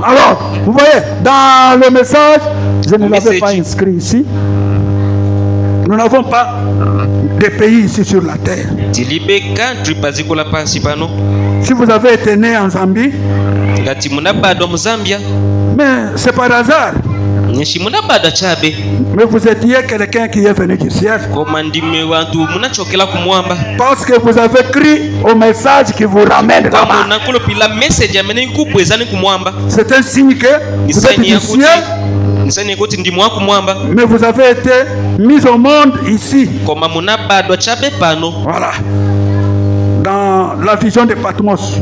Alors, vous voyez, dans le message, je ne l'avais pas inscrit ici. Nous n'avons pas de pays ici sur la terre. Si vous avez été né en Zambie, mais c'est par hasard. Mais vous étiez quelqu'un qui est venu du ciel. Parce que vous avez cru au message qui vous ramène là-bas. C'est un signe que vous êtes du ciel. Mais vous avez été mis au monde ici. Voilà. Dans la vision de Patmos.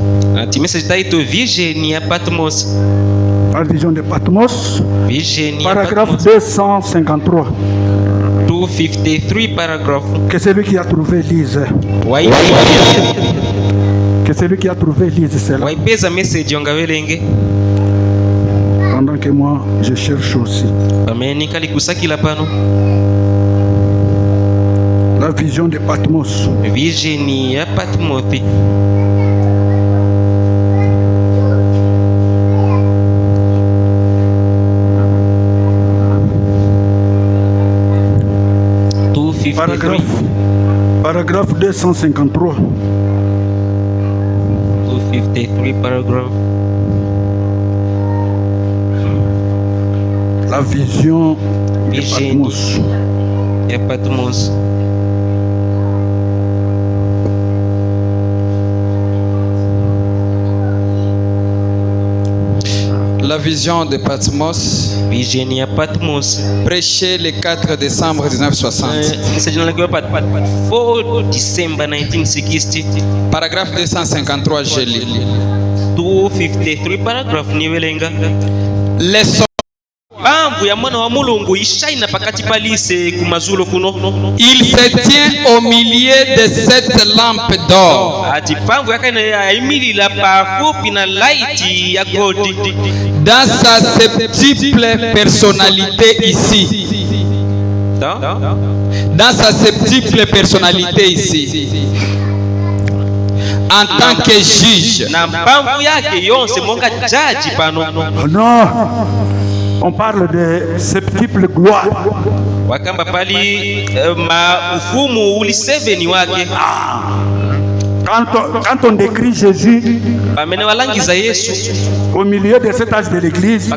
La vision de Patmos, paragraphe 253. 253 paragraphe. Que celui qui a trouvé lise. Que celui qui a trouvé lise cela. Pendant que moi je cherche aussi. La vision de Patmos. Paragraphe 253. 253 paragraphe. La vision de Patmos. Patmos. La vision de Patmos. Virginia Patmos. Prêché le 4 décembre 1960. 4 December 1960. Paragraphe 253, je lis. 253 paragraphe nivelenga. Les il se tient au milieu de cette lampe d'or. Dans sa septuple personnalité ici. Dans sa septuple personnalité ici. En tant que juge. Non. On parle de septuple gloire. Quand on décrit Jésus au milieu de cet âge de l'église,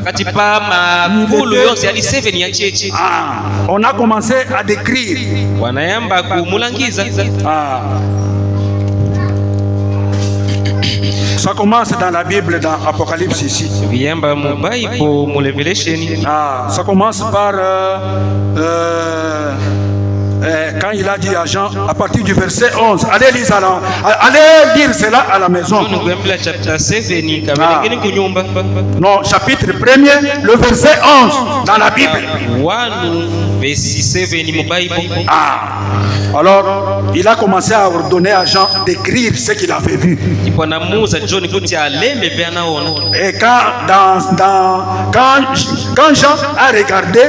on a commencé à décrire. Ça commence dans la Bible, dans Apocalypse ici. Ça commence par quand il a dit à Jean, à partir du verset 11, allez lire cela à la maison. Non, chapitre 1er, le verset 11 dans la Bible. Alors, il a commencé à ordonner à Jean d'écrire ce qu'il avait vu. Et quand Jean a regardé,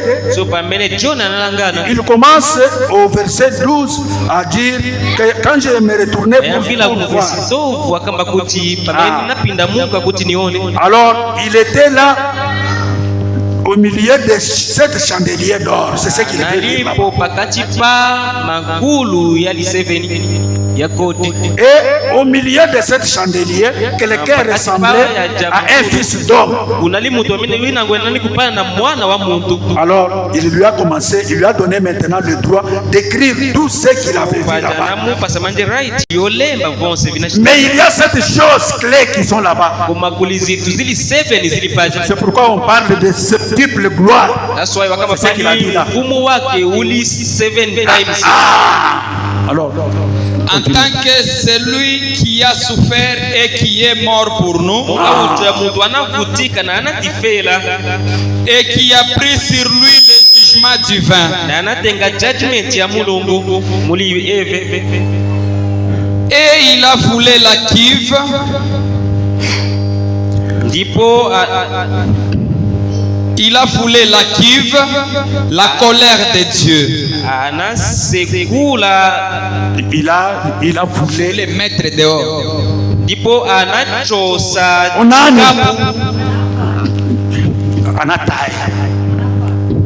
il commence au verset 12 à dire que quand je me retournais pour voir. Alors, il était là au milieu de 7 chandeliers d'or. C'est ce qu'il avait dit. Et au milieu de 7 chandeliers, quelqu'un ressemblait à un fils d'homme. Alors, il lui a commencé, il lui a donné maintenant le droit d'écrire tout ce qu'il avait vu là-bas. Mais il y a 7 choses clés qui sont là-bas. C'est pourquoi on parle de septuple gloire. C'est ce qu'il a dit là. Alors, en tant que celui qui a souffert et qui est mort pour nous, et qui a pris sur lui le jugement divin, et il a foulé la cuve, il a foulé la cuve, la colère de Dieu. Il a foulé les maîtres dehors. anataya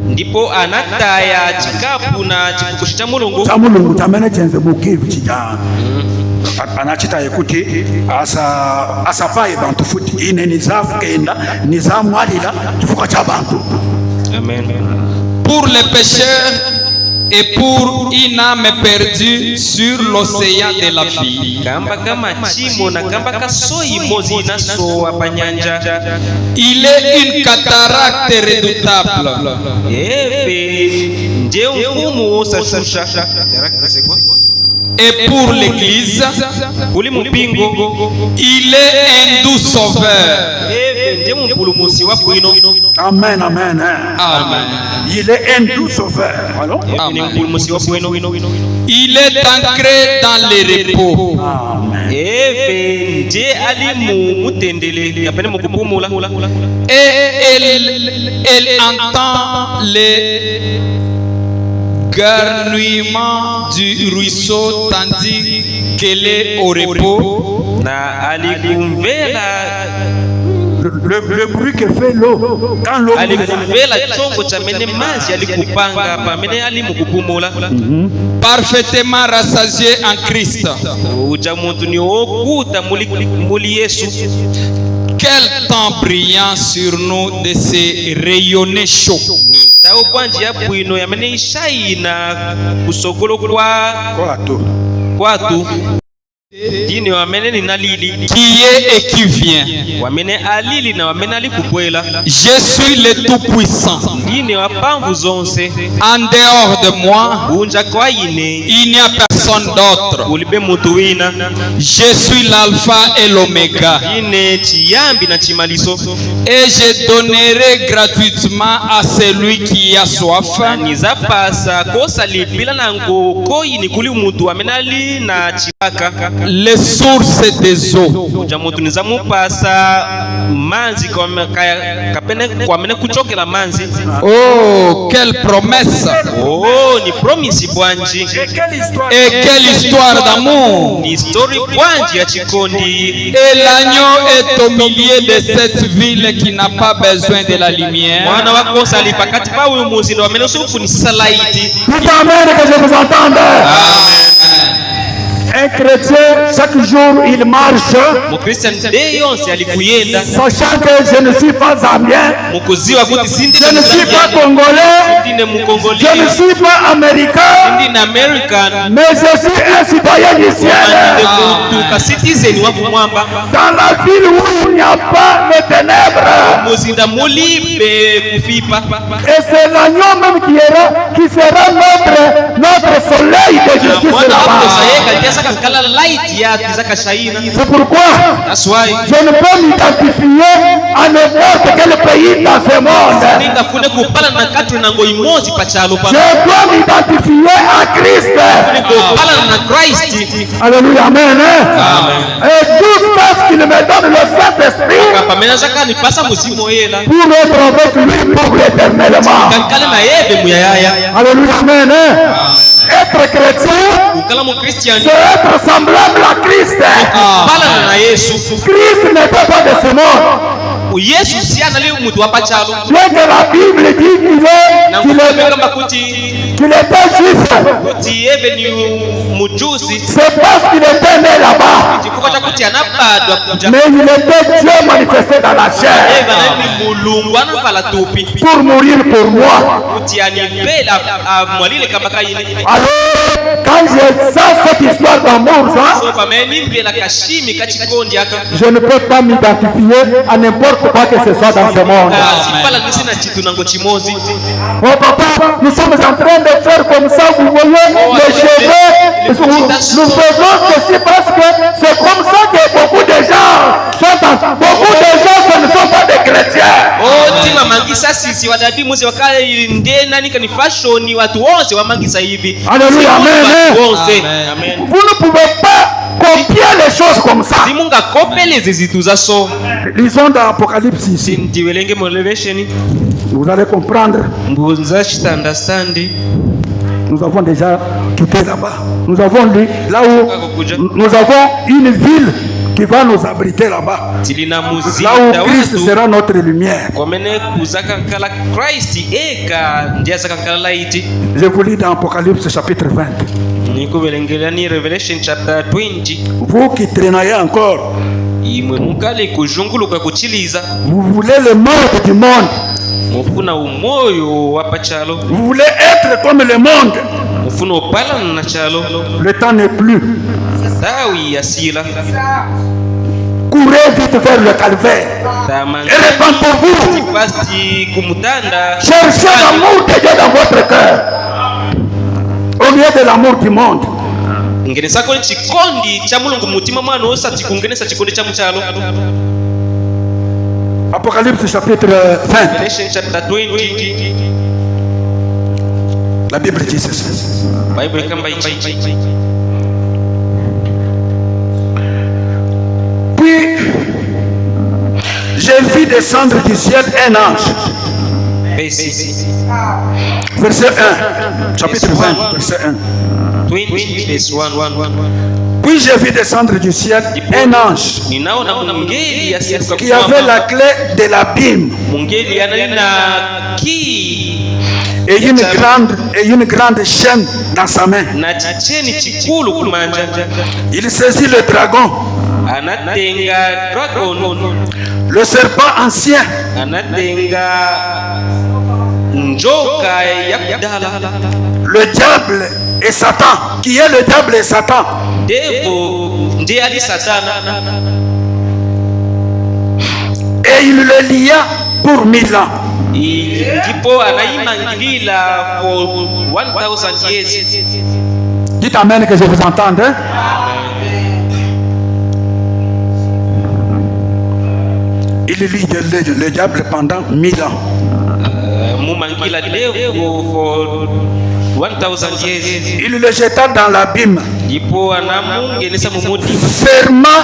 ndipo anataya chikapu na chikukushi cha mulungu chamene chenze bukivu chijana anachitaye kuti asapaye bantu futi ine nizavukenda nizamwalila chifuka cha bantu. Amen. Pour les pécheurs et pour une âme perdue sur l'océan de la vie. Kamba kama chimo na kamba kasoi mozi inasoa panyanja. Il est une cataracte redoutable. Nje mfumu sashusha. Cataracte c'est quoi? Et pour l'église, il est un doux sauveur. Amen, amen. Amen. Il est un doux sauveur. Amen. Il est ancré dans les repos. Amen. Et elle entend les garnouillement du ruisseau tandis qu'elle est au repos. Le bruit que fait l'eau quand l'eau parfaitement rassasié en Christ. Quel temps brillant sur nous de ces rayonnés chauds. Qui est et qui vient. Je suis le Tout-Puissant. En dehors de moi, il n'y a personne d'autre. Je suis l'alpha et l'oméga. Et je donnerai gratuitement à celui qui a soif les sources des eaux. Oh, quelle promesse! Et quelle histoire d'amour! Et l'agneau est au milieu de cette ville qui n'a pas besoin de la lumière. Que je vous entende. Un chrétien, chaque jour, il marche, sachant que je ne suis pas zambien, je ne suis pas congolais, je ne suis pas américain, mais je suis un citoyen du ciel. Dans la ville où il n'y a pas de ténèbres. Et c'est l'agneau même qui sera notre soleil de justice là-bas. C'est pourquoi je ne peux m'identifier à n'importe quel pays dans ce monde. Je dois m'identifier à Christ. Alléluia, amen. Et tout ce qu'il me donne le Saint-Esprit pour être avec lui pour l'éternellement. Alléluia, amen. Être chrétien, c'est être semblable à Christ. Christ n'est pas de ce monde. Bien que la Bible dit qu'il était juif, c'est parce qu'il était né là-bas. Mais il était Dieu manifesté dans la chair pour mourir pour moi. Alors, quand je sens cette histoire d'amour, je ne peux pas m'identifier à n'importe quoi que ce soit dans ce monde. Oh papa, nous sommes en train de faire comme ça, vous voyez, les cheveux, nous faisons ceci parce que c'est comme ça que beaucoup de gens sont, beaucoup de gens ce ne sont pas des chrétiens. Alléluia, amen. Vous ne pouvez pas copier les choses comme ça. Lisons dans l'Apocalypse ici. Vous allez comprendre. Nous avons déjà quitté là-bas. Nous avons lu là où nous avons une ville qui va nous abriter là-bas. Là où Christ sera notre lumière. Je vous lis dans Apocalypse chapitre 20. Vous qui traînez encore, vous voulez le monde du monde. Vous voulez être comme le monde. Le temps n'est plus. Courez vite vers le calvaire. Et répandez-vous. Cherchez l'amour de Dieu dans votre cœur. Au lieu de l'amour du monde. Apocalypse chapitre 20. La Bible dit ceci. Puis j'ai vu descendre du ciel un ange. Verset 1. Chapitre 20, verset 1. Puis j'ai vu descendre du ciel un ange qui avait la clé de l'abîme et une grande chaîne dans sa main. Il saisit le dragon, le serpent ancien, le diable et Satan, qui est le diable et Satan. Et il le lia pour 1000 ans. Dites amen que je vous entende. Hein? Il lie le diable pendant 1000 ans. Il le jeta dans l'abîme, fermant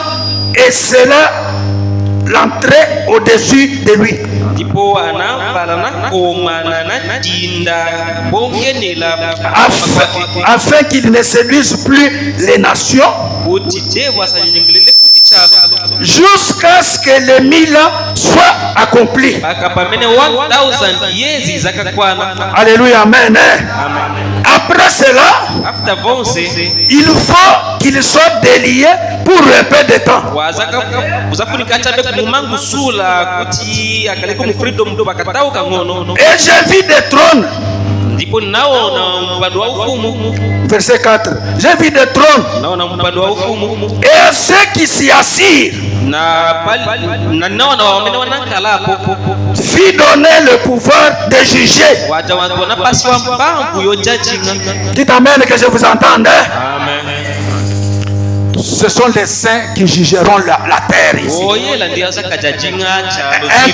et scella l'entrée au-dessus de lui, afin qu'il ne séduise plus les nations, jusqu'à ce que les 1000 ans soient accomplis. Alléluia, amen. Après cela, il faut qu'il soit délié pour un peu de temps. Et j'ai vu des trônes. Verset 4. J'ai vu des trônes. Et à ceux qui s'y assirent, fit donner le pouvoir de juger. Dites amen que je vous entende. Ce sont les saints qui jugeront la terre ici. 1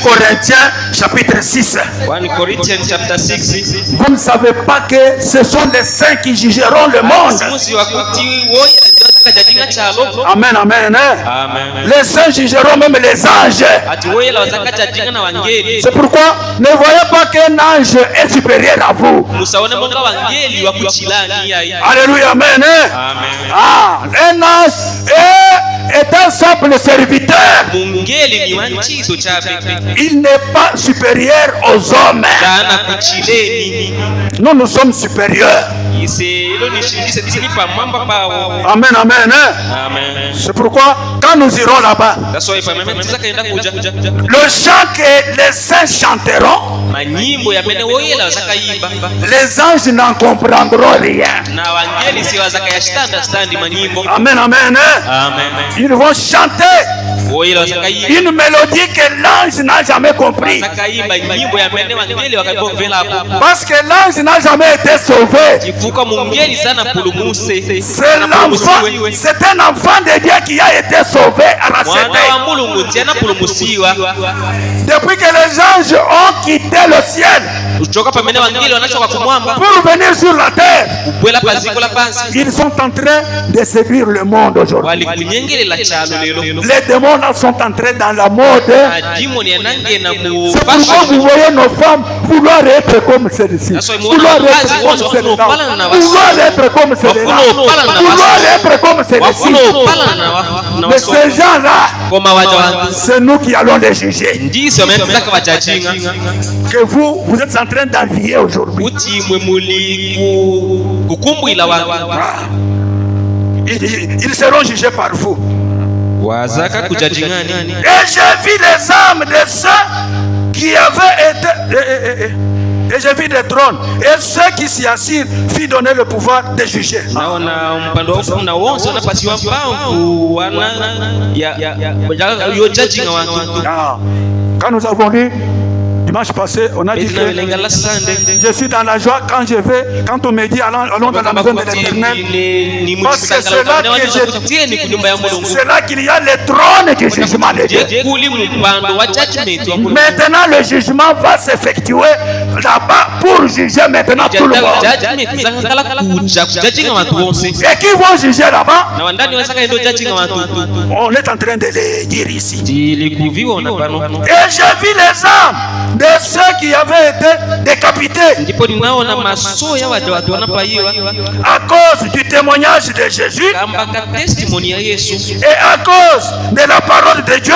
Corinthiens chapitre 6. Vous ne savez pas que ce sont les saints qui jugeront le monde. Amen, amen. Les saints jugeront même les anges. C'est pourquoi ne voyez pas qu'un ange est supérieur à vous. Alléluia, amen. Un ange est un simple serviteur. Il n'est pas supérieur aux hommes. Nous sommes supérieurs. Amen, amen. C'est pourquoi quand nous irons là-bas, le chant que les saints chanteront, les anges n'en comprendront rien. Amen, amen. Ils vont chanter une mélodie que l'ange n'a jamais compris. Parce que l'ange n'a jamais été sauvé. C'est un enfant de Dieu qui a été sauvé à la septième. Depuis que les anges ont quitté le ciel pour venir sur la terre, ils sont en train de séduire le monde aujourd'hui. Les démons sont entrés dans la mode. C'est pourquoi vous voyez nos femmes vouloir être comme celle-ci, vouloir être comme celle-là, vouloir être comme celle-là, vouloir être comme celle-ci. Mais ces gens-là, c'est nous qui allons les juger. Que vous êtes en train d'envier aujourd'hui. Ils seront jugés par vous. Et j'ai vu les âmes de ceux qui avaient été... Et j'ai vu des trônes. Et ceux qui s'y assirent fit donner le pouvoir de juger. Quand nous avons lu dimanche passé, on a dit que je suis dans la joie quand on me dit allons dans la maison de l'Éternel. Parce que c'est là qu'il y a le trône du jugement de Dieu. Maintenant, le jugement va s'effectuer là-bas pour juger maintenant tout le monde. Et qui vont juger là-bas? On est en train de les dire ici. Et j'ai vu les âmes de ceux qui avaient été décapités à cause du témoignage de Jésus et à cause de la parole de Dieu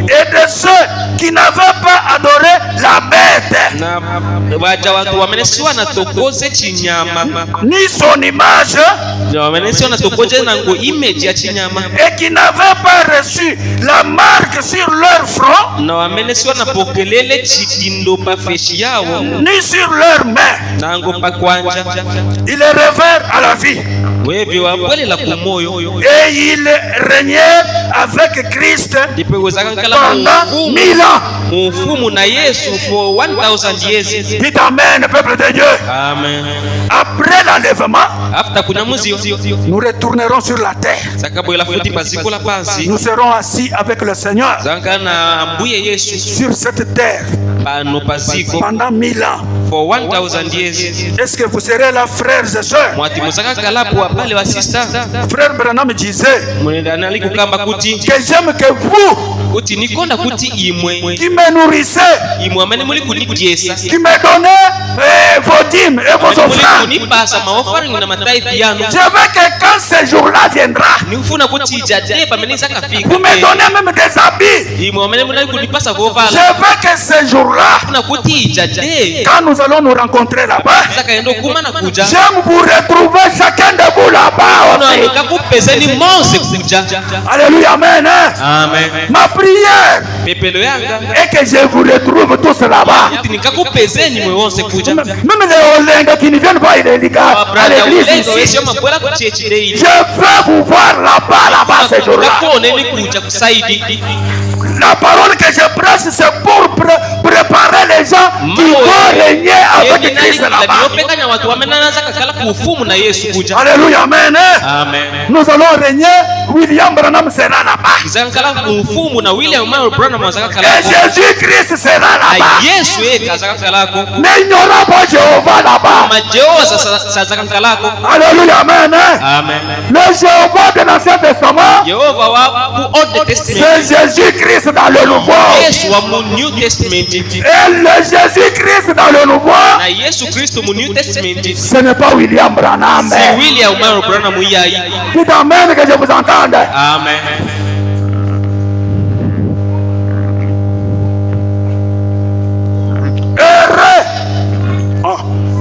et de ceux qui n'avaient pas adoré la bête ni son image et qui n'avaient pas reçu la marque sur leur front ni sur leurs mains. Ils les révèrent à la vie. Et il régnait avec Christ pendant 1000 ans. Dites Amen, peuple de Dieu. Amen. Après l'enlèvement, nous retournerons sur la terre. Nous serons assis avec le Seigneur sur cette terre pendant 1000 ans. Est-ce que vous serez là, frères et sœurs? Frère Branham disait que j'aime que vous qui me nourrissez, qui me donnez vos dîmes et vos offrandes, je veux que quand ce jour-là viendra, vous me donnez même des habits. Je veux que ce jour-là, quand nous allons nous rencontrer là-bas, j'aime vous retrouver chacun de vous là-bas. Alléluia, amen. Amen. Ma prière est que je vous retrouve tous là-bas. Même les Olenga qui ne viennent pas à l'église ici, je veux vous voir là-bas ce jour-là. La parole que je prêche, c'est pour préparer les gens qui vont régner avec Christ là-bas. Alléluia, amen. Nous allons régner. William Branham sera là-bas. Et Jésus-Christ sera là-bas. Mais il n'y aura pas Jéhovah là-bas. Alléluia, amen. Le Jéhovah de l'Ancien Testament, c'est Jésus-Christ dans le Nouveau. Et le Jésus-Christ dans le Nouveau, ce n'est pas William Branham. Dites amen que je vous entende. Amen.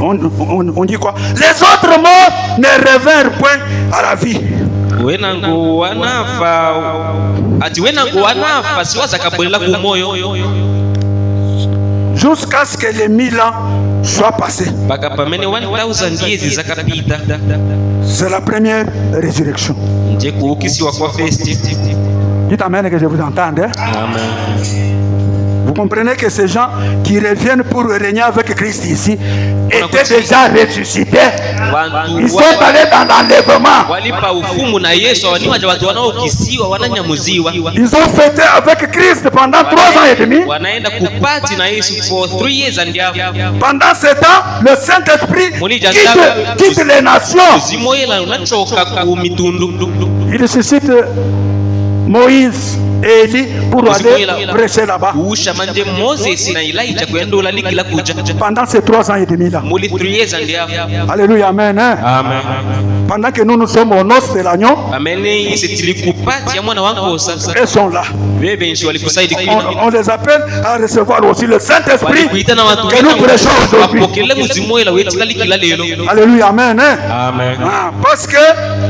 On dit quoi? Les autres morts ne revinrent point à la vie. Jusqu'à ce que les 1000 ans soient passés. C'est la première résurrection. Dites amen que je vous entende. Amen. Vous comprenez que ces gens qui reviennent pour régner avec Christ ici étaient déjà ressuscités. Ils sont allés dans l'enlèvement. Ils ont fêté avec Christ pendant 3 ans et demi. Pendant ce temps, le Saint-Esprit quitte les nations. Il suscite Moïse. Élie pour aller prêcher là-bas. Pendant ces 3 ans et demi là. Alléluia, amen. Hein? Amen. Pendant que nous sommes aux noces de l'agneau, elles sont là. On les appelle à recevoir aussi le Saint-Esprit que nous prêchons aujourd'hui. Alléluia, amen. Hein? Amen. Ah, parce que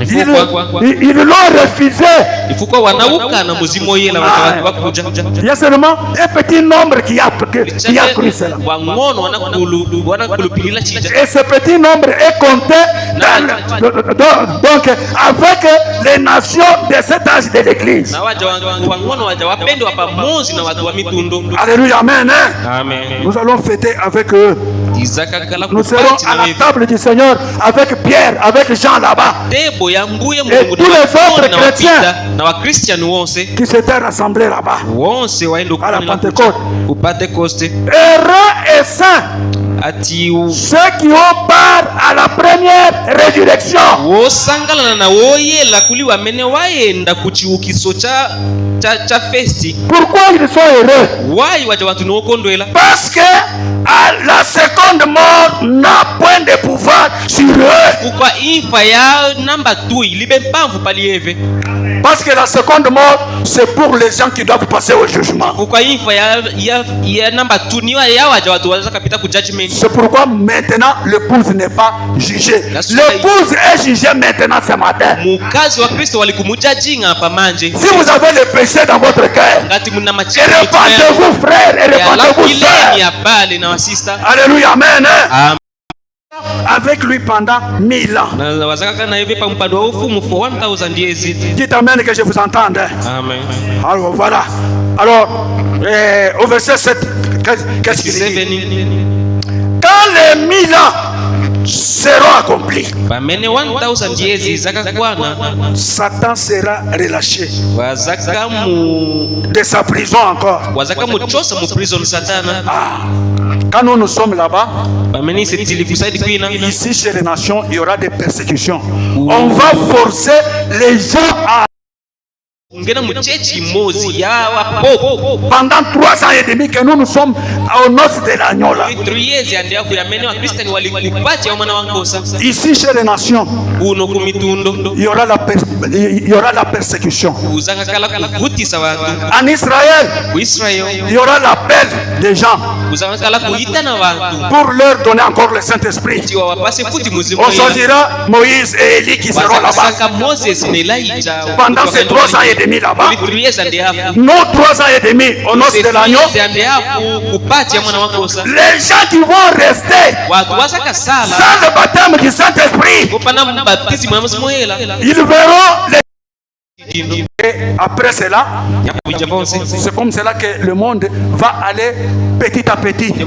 ils l'ont refusé. Il y a seulement un petit nombre qui a cru cela. Et ce petit nombre est compté donc avec les nations de cet âge de l'église. Alléluia, amen. Hein? Nous allons fêter avec eux. Nous serons à la table du Seigneur avec Pierre, avec Jean là-bas. Et tous les autres chrétiens qui s'étaient rassemblés là-bas à la Pentecôte. Heureux et saints ceux qui ont part à la première résurrection. Pourquoi ils sont heureux? Parce que à la seconde mort n'a point de pouvoir sur eux. Parce que la seconde mort, c'est pour les gens qui doivent passer au jugement. C'est pourquoi maintenant l'épouse n'est pas jugée. L'épouse est jugée maintenant ce matin. Si vous avez le péché dans votre cœur, répandez-vous frères et répandez-vous sœurs. Alléluia, amen. Avec lui pendant 1000 ans. Dites amen que je vous entende. Amen. Alors voilà. Alors au verset 7, qu'est-ce qu'il dit? Quand les 1000 ans seront accomplis, Satan sera relâché de sa prison encore. Quand nous sommes là-bas, ici chez les nations, il y aura des persécutions. On va forcer les gens à... Pendant 3 ans et demi que nous sommes aux noces de l'agneau là. Ici chez les nations, il y aura la persécution. En Israël, il y aura l'appel des gens pour leur donner encore le Saint-Esprit. On choisira Moïse et Élie qui seront là-bas pendant ces 3 ans et demi là-bas. Nos 3 ans et demi aux noces de l'agneau, les gens qui vont rester sans le baptême du Saint-Esprit, ils verront les... Et après cela, c'est comme cela que le monde va aller petit à petit. Et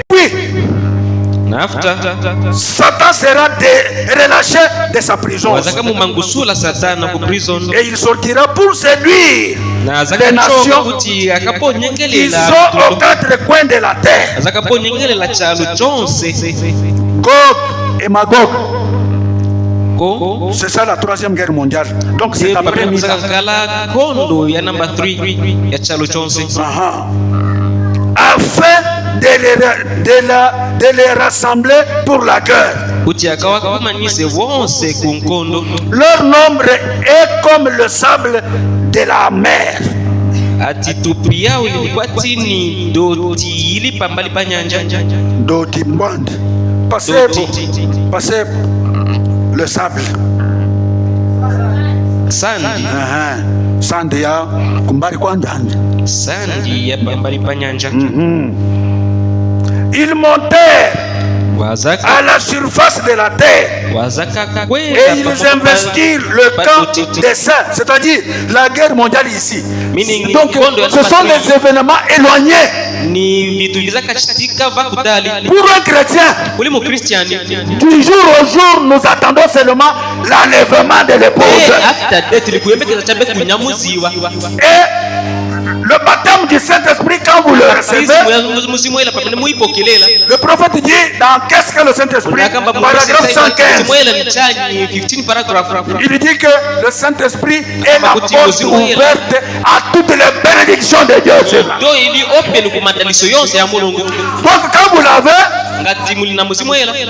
puis Satan sera relâché de sa prison. Et il sortira pour séduire les nations qui sont aux 4 coins de la terre. Gog et Magog. C'est ça la 3e guerre mondiale. Donc c'est après 1000 ans. Afin de les rassembler pour la guerre. Leur nombre est comme le sable de la mer. Passez le sable. Sandi. Sandi ya kumbari kwa njanja. Sandi ya pambali pa nyanja. Ils montèrent à la surface de la terre et ils investirent le camp des saints, c'est-à-dire la guerre mondiale ici. Donc ce sont des événements éloignés. Pour un chrétien, du jour au jour, nous attendons seulement l'enlèvement de l'épouse. Et le baptême du Saint-Esprit, quand vous le Le prophète dit dans qu'est-ce que le Saint-Esprit, paragraphe 115. Il dit que le Saint-Esprit est la porte ouverte à toutes les bénédictions de Dieu. Donc quand vous l'avez,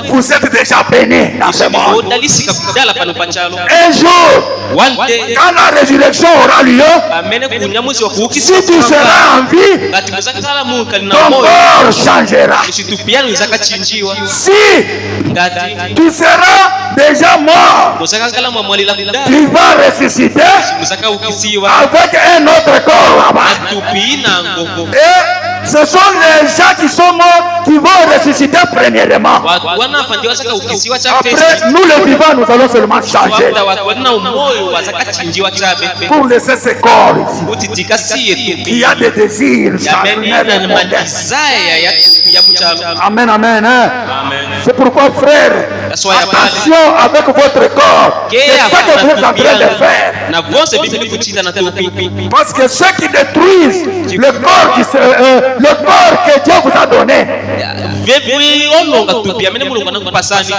vous êtes déjà béni dans ce monde. Un jour, quand la résurrection aura lieu, si tu seras en vie, ton corps changera. Si tu seras déjà mort, tu vas ressusciter avec un autre corps là-bas. Et ce sont les gens qui sont morts qui vont ressusciter premièrement. Après, nous les vivants, nous allons seulement changer pour laisser ce corps ici. Il y a des désirs. Amen, amen. C'est pourquoi, frère, attention avec votre corps. C'est ça que vous êtes en train de faire. Parce que ceux qui détruisent le corps que Dieu vous a donné.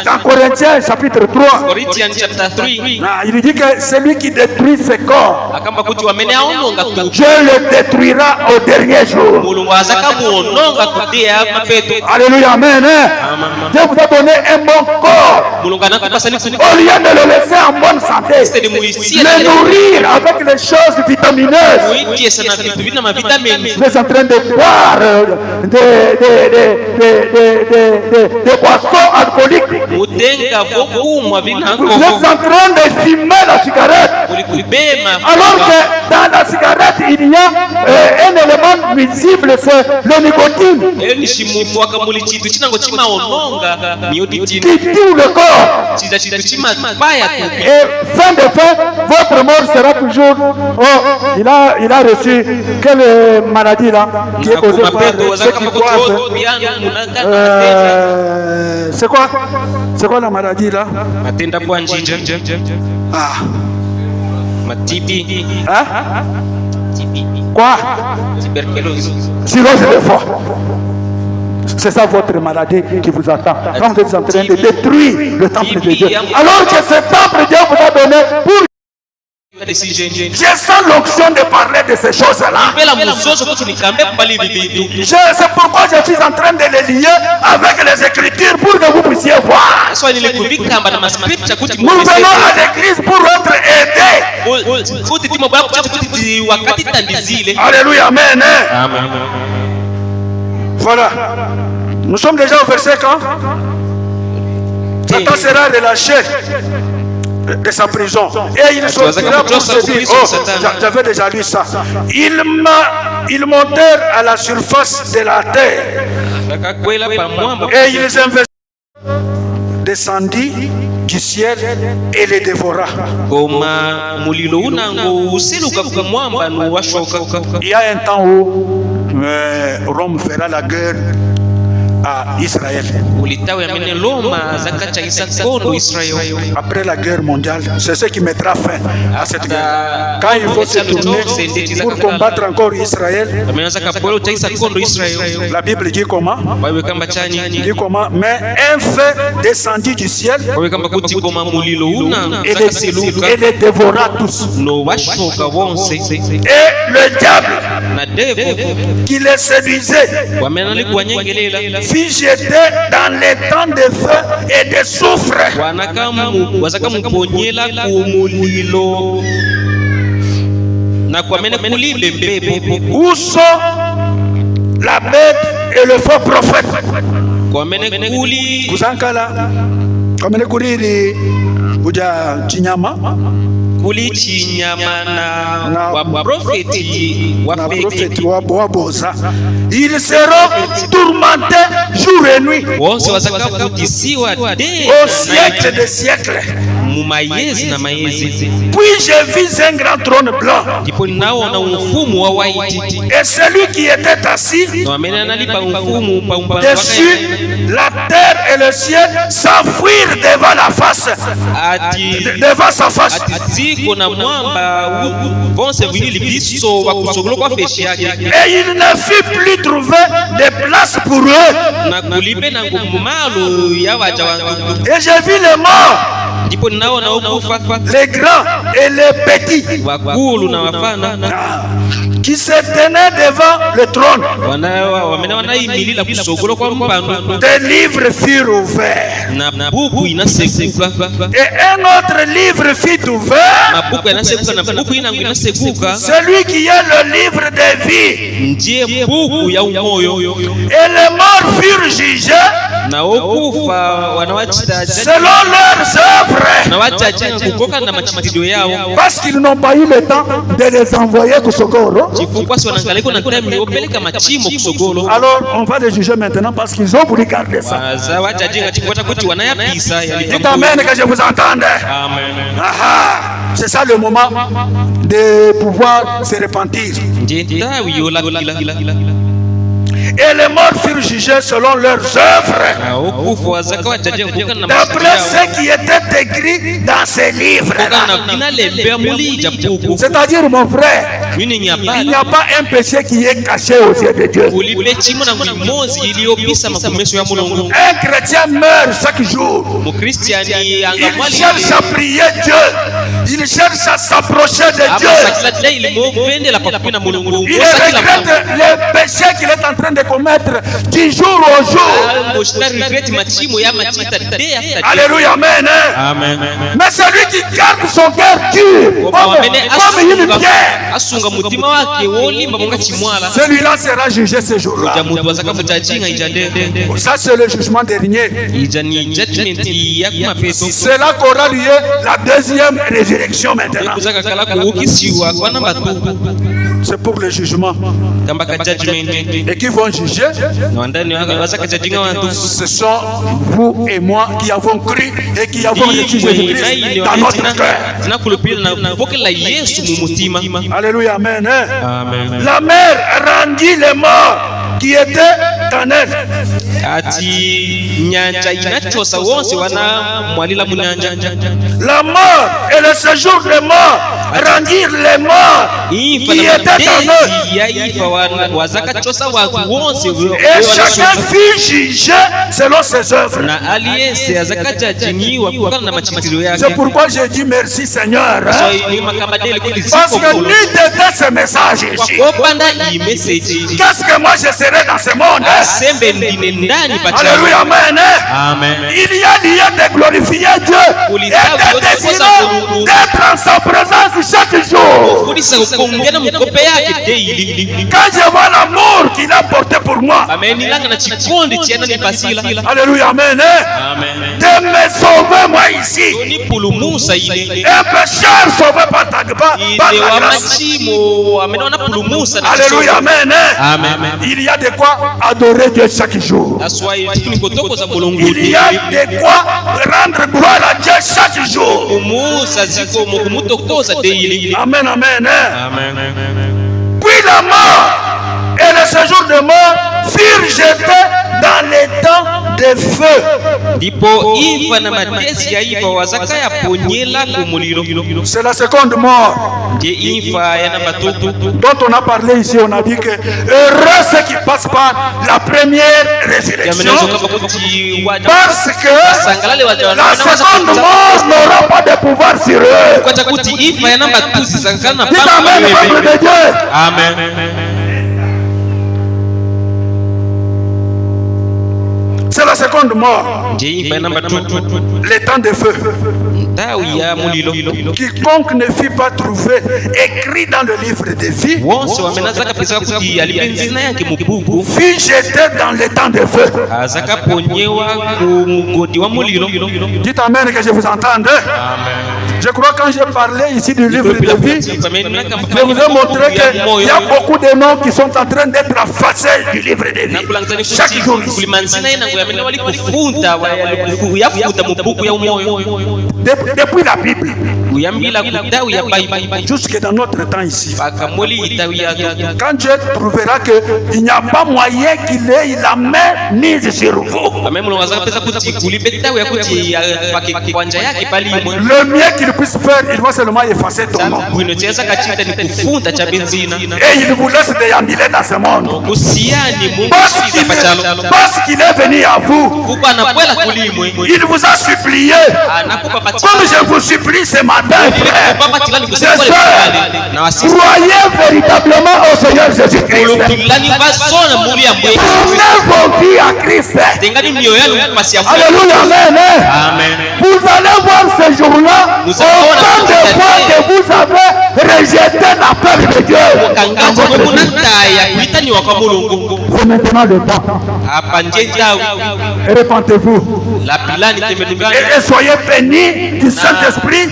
Dans Corinthiens chapitre 3, il dit que celui qui détruit ce corps, Dieu le détruira au dernier jour. Alléluia, amen. Dieu vous a donné un bon corps. Au lieu de le laisser en bonne santé, le nourrir avec les choses vitamineuses. Vous êtes en train de boire des boissons alcooliques. Vous êtes en train de fumer la cigarette. Alors que dans la cigarette, il y a un élément visible, c'est le nicotine. Qui tue le corps. Et fin de fin, votre mort sera toujours. Oh, il a reçu quelle maladie là qui est causée par ceux qui boivent. C'est quoi la maladie là? Ah. Hein? Quoi? Cirrhose de foie. C'est ça votre maladie qui vous attend. Quand vous êtes en train de détruire le temple de Dieu. Alors que ce temple Dieu vous a donné pour... J'ai sans l'onction de parler de ces choses-là. C'est pourquoi je suis en train de les lier avec les Écritures pour que vous puissiez voir. Nous venons à l'église pour être aidés. Alléluia, amen. Voilà. Nous sommes déjà au verset quand? Satan sera relâché de sa prison et il sortira pour se dire, oh, j'avais déjà lu ça. Ils montèrent à la surface de la terre et ils descendit du ciel et les dévora. Il y a un temps où Rome fera la guerre à Israël. Après la guerre mondiale, c'est ce qui mettra fin à cette guerre. Quand il faut se tourner pour combattre encore Israël, la Bible dit comment? Dit comment? Mais un feu descendit du ciel et les dévora tous. Et le diable qui les séduisait fit jeter dans les temps de feu et de soufre. Où sont la bête et le faux prophète? Kusankala kwamene kulili kuja chinyama na waprofeti waboza. Ils seront tourmentés jour et nuit au siècle des siècles. mumayezi na mayezi. Puis j'ai vu un grand trône blanc. Ndipo ninaona mfumu wa white. Et celui qui était assis dessus, la terre et le ciel s'enfuirent devant la face, devant sa face. Et il ne fut plus trouvé de place pour eux. Et j'ai vu les morts, les grands et les petits, qui se tenaient devant le trône. Des livres furent ouverts. Et un autre livre fut ouvert. Celui qui est le livre de vie. Et les morts furent jugés selon leurs œuvres. Parce qu'ils n'ont pas eu le temps de les envoyer au Sokoro. Alors on va les juger maintenant parce qu'ils ont voulu garder ça. Dites amen que je vous entende. C'est ça le moment de pouvoir se repentir. Et les morts furent jugés selon leurs œuvres, d'après ce qui était écrit dans ces livres. C'est-à-dire, mon frère, il n'y a pas un péché qui est caché aux yeux de Dieu. Un chrétien meurt chaque jour. Il cherche à prier Dieu. Il cherche à s'approcher de Dieu. Il regrette les péchés qu'il est en train de commettre du jour au jour. Alléluia, amen. Mais celui qui garde son cœur dur comme une pierre, celui-là sera jugé ce jour-là. Ça c'est le jugement dernier. C'est là qu'aura lieu la deuxième résurrection maintenant. C'est pour le jugement. Et qui vont juger, ce sont vous et moi qui avons cru et qui avons reçu Jésus-Christ dans notre cœur. Alléluia, amen. La mer rendit les morts qui étaient en elle. La mort et le séjour des morts rendirent les morts qui étaient en eux. Et chacun fut jugé selon ses œuvres. C'est pourquoi je dis merci Seigneur. Parce que nul n'était ce message ici. Qu'est-ce que moi je serai dans ce monde? Alléluia, amen. Il y a lieu de glorifier Dieu et de désirer d'être en sa présence chaque jour. Quand je vois l'amour qu'il a porté pour moi, alléluia, amen. De me sauver moi ici, un pécheur sauvé par ta grâce. Alléluia, amen. Il y a de quoi adorer Dieu chaque jour. Il y a de quoi rendre gloire à Dieu chaque jour. Amen, amen. Puis la mort et le séjour de mort furent jetés dans les temps de feu. C'est la seconde mort dont on a parlé ici. On a dit que heureux ceux qui passent par la première résurrection, parce que la seconde mort n'aura pas de pouvoir sur eux. Dites amen, peuple de Dieu. Amen. C'est la seconde mort. Les temps de feu. Quiconque ne fut pas trouvé écrit dans le livre de vie fut jeté dans les temps de feu. Dites amen que je vous entende. Je crois que quand j'ai parlé ici du livre de vie, je vous ai montré qu'il y a beaucoup de noms qui sont en train d'être effacés du livre de vie. Chaque jour ici. Depuis la Bible jusque dans notre temps ici. Quand Dieu trouvera qu'il n'y a pas moyen qu'il ait la main mise sur vous, le mieux qu'il puisse faire, il va seulement effacer ton nom. Et il vous laisse déambuler dans ce monde. Parce qu'il est venu à vous. Il vous a supplié. Comme je vous supplie ce matin, frère, croyez véritablement au Seigneur Jésus-Christ. Tournez vos vies à Christ. Alléluia, amen. Vous allez voir ce jour-là autant de fois que vous avez rejeté l'appel de Dieu. C'est maintenant le temps. Repentez-vous. Et soyez bénis du Saint-Esprit.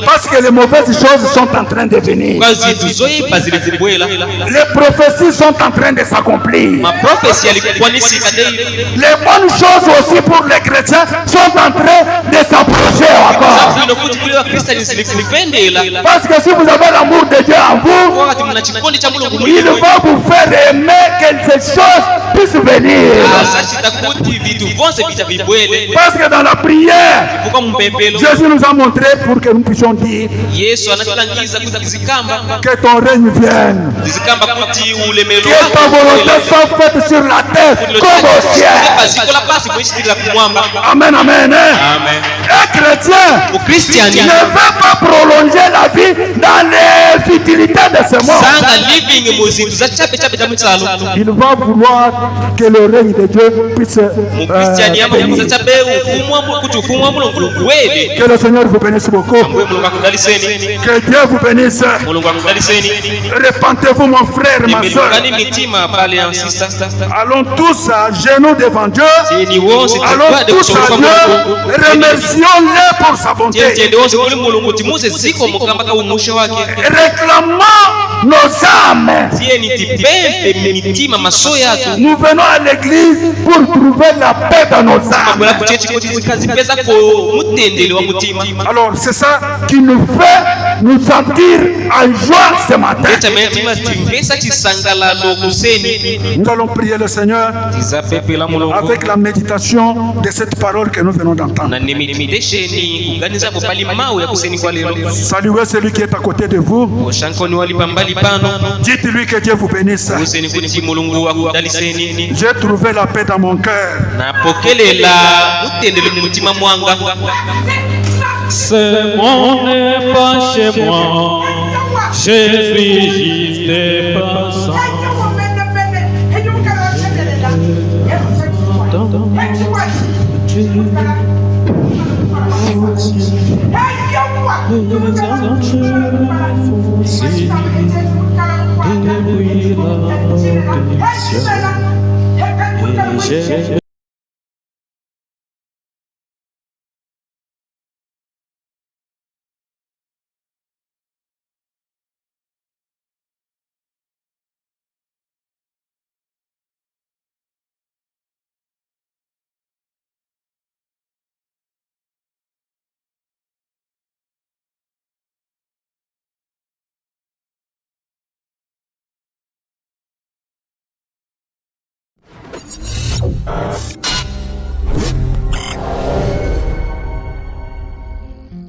Parce que les mauvaises choses sont en train de venir. Les prophéties sont en train de s'accomplir. Les bonnes choses aussi pour les chrétiens sont en train de s'approcher encore. Parce que si vous avez l'amour de Dieu en vous, il va vous faire aimer que ces choses puissent venir. Parce que dans la prière, Jésus nous a montré pour que nous puissions dire que ton règne vienne, que ta volonté soit faite sur la terre comme au ciel. Amen, amen. Un chrétien ne veut pas prolonger la vie dans les futilités de ce monde. Il va vouloir que le règne de Dieu puisse venir. Que le Seigneur vous bénisse beaucoup. Que Dieu vous bénisse. Repentez-vous, mon frère, ma soeur. Allons tous à genoux devant Dieu. Allons tous à Dieu. Remercions-le pour sa bonté. Réclamons nos âmes. Nous venons à l'église pour trouver la paix dans nos âmes. Alors c'est ça qui nous fait nous sentir en joie ce matin. Nous allons prier le Seigneur avec la méditation de cette parole que nous venons d'entendre. Saluez celui qui est à côté de vous. Dites-lui que Dieu vous bénisse. J'ai trouvé la paix dans mon cœur. Ce monde n'est pas chez moi, je suis juste des passants.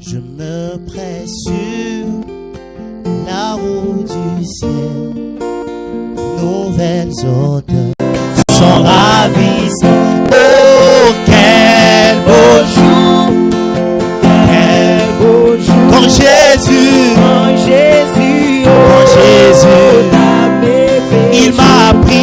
Je me presse sur la route du ciel. Nouvelles odeurs sont ravissantes. Oh, quel beau jour! Quel beau jour! Quand Jésus, il m'a pris.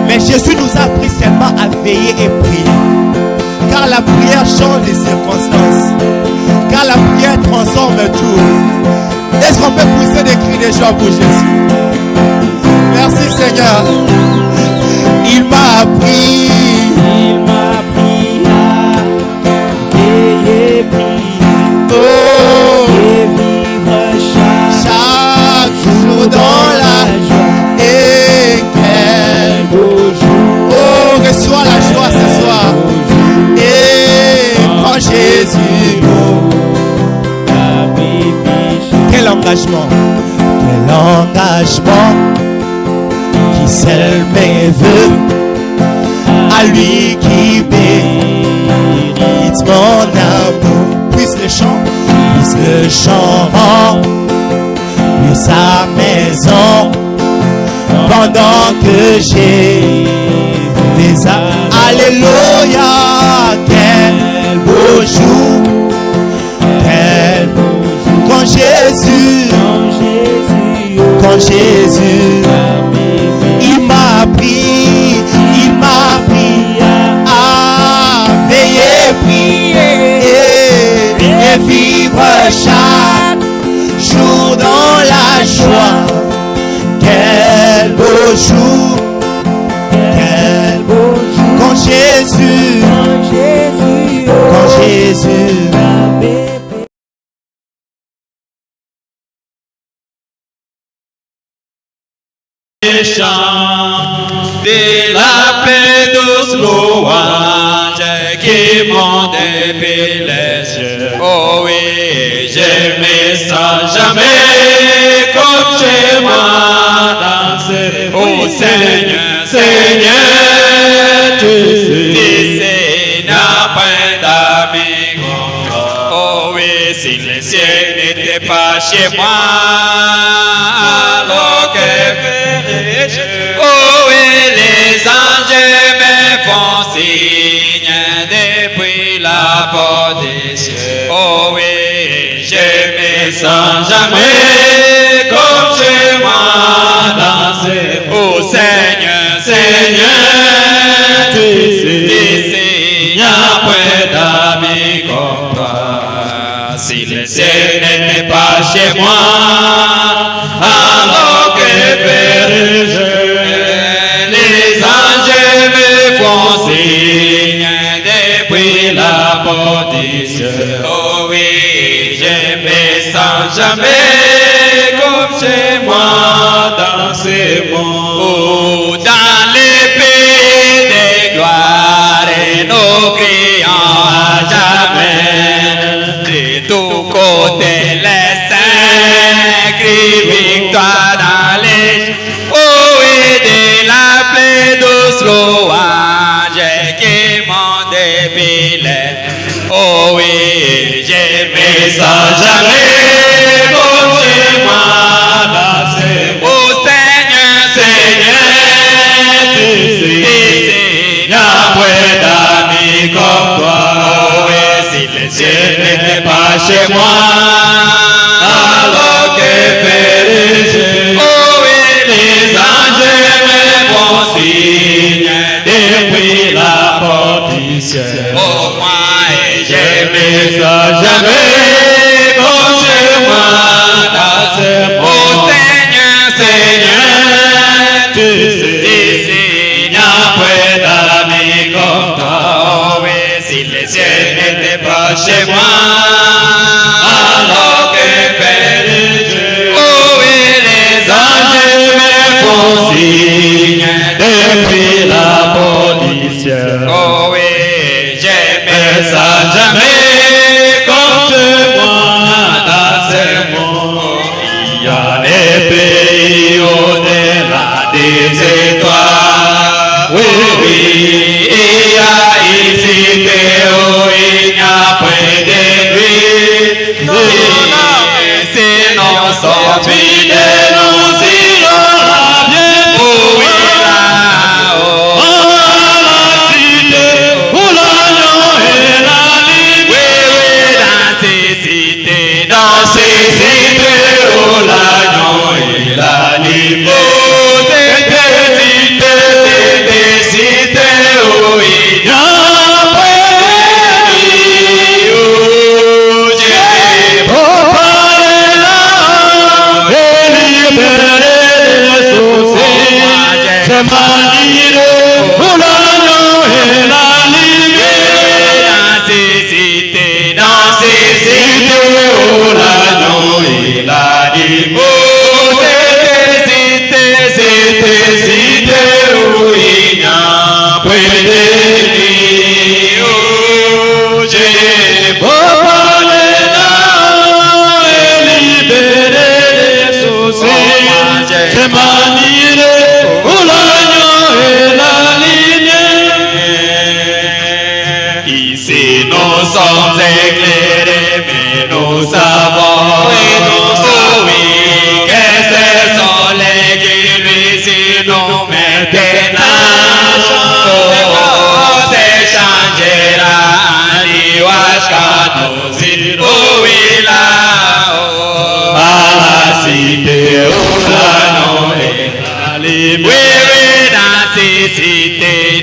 Mais Jésus nous a appris seulement à veiller et prier. Car la prière change les circonstances. Car la prière transforme tout. Est-ce qu'on peut pousser des cris de joie pour Jésus? Merci Seigneur. Il m'a appris à veiller et prier. Et vivre chaque jour dans la joie. Et quel beau jour. Oh, reçois la joie ce soir. Et quand Jésus quel engagement qui scelle mes vœux à lui qui mérite mon amour. Puisse le chant puisse sa maison pendant que j'ai des alléluia. Quel beau jour, quand Jésus il m'a appris à veiller, prier et vivre chaque jour dans la joie. Quel beau jour, quand Jésus de la paix douce louange qui monte depuis les cieux. Oh oui, j'aimais ça jamais comme chez moi danser. Oh Seigneur, tu sais, n'a pas d'amis comme toi. Oh oui, si les cieux n'étaient pas chez moi, alors que ferais-je? Oh oui, les anges me font signe depuis la porte des cieux. Oh oui, je me sens jamais comme chez moi danser. Oh Seigneur, tu sais, n'y a point d'amis comme toi. Si les cieux n'étaient pas chez moi, alors que ferais-je? Les anges me font signe depuis la porte des cieux. Oh oui, je me sens jamais comme chez moi dans ce monde. Oh, dans les pays de gloire, nous crions à jamais. De tous côtés, les saints crient victoire dans les. Oh, et de la paix douce louange qui monte depuis les. Oh oui, je me sens jamais comme chez moi dans ce. Oh Seigneur, tu sais, n'y a point d'amis comme toi. Oh oui, si les cieux n'étaient pas chez moi, alors que ferais-je? Oh oui, les anges me font signe depuis la porte du ciel. Oh moi, je me sens jamais comme chez moi dans ce monde. Oh Seigneur, tu sais, n'y a point d'amis comme toi. Oh oui, si les cieux n'étaient pas chez moi, alors que ferais-je? Oh oui, les anges me font signe depuis la porte du ciel. Oh oui, je me sens jamais comme chez moi dans ce monde. Il y a des pays au-delà des étoiles. Oui, oui, il y a ici des hauts, il n'y a point de nuit. Si nous sommes fidèles, nous irons bien pour là-haut. À la cité où l'agneau et la libre. Oui, oui, dans ces cités où l'agneau et la libre. Chemanire, Oulagnon et la lumière. Dans ces cités, Oulagnon et la lumière. C'était cité où il n'y a plus d'ennemis. Oh, j'ai beau parler là et libérer les soucis. Chemanire, Oulagnon et la lumière. Ici nous sommes éclairés, mais nous savons et nous savons que ce soleil qui lui nous maintenant c'est changera en nuage quand nous irons là à la cité Oulagnon et la lumière. Oui, dans ces cités,